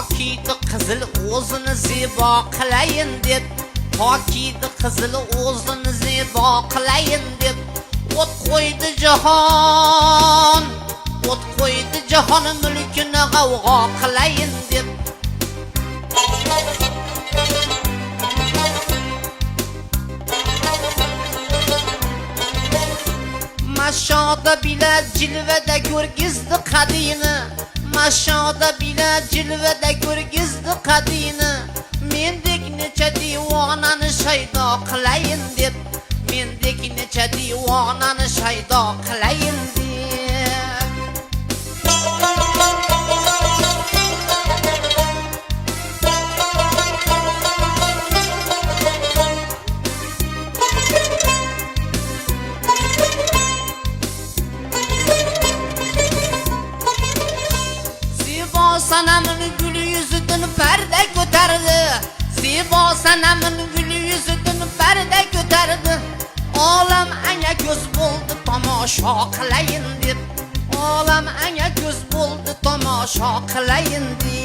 Pakiydi qizil o'zini zebo qilayin deb, pakiydi qizil o'zini zebo qilayin deb, o't qo'ydi jahon, o't qo'ydi jahon mulkini g'avg'o qilayin deb. Mashoda bila jilvada ko'rgizdi qadini, mashoda bila jilvada ko'rgizdi qadini. Mendek necha divonani shaydo qilayin deb, mendek necha divonani shaydo qilayin deb. Sanamın gülü yüzüdün perde göterdi, Zebo sanamın gülü yüzüdün perde göterdi. Olam anga göz buldu tomosha qilayin deb, olam anga göz buldu tomosha qilayin deb.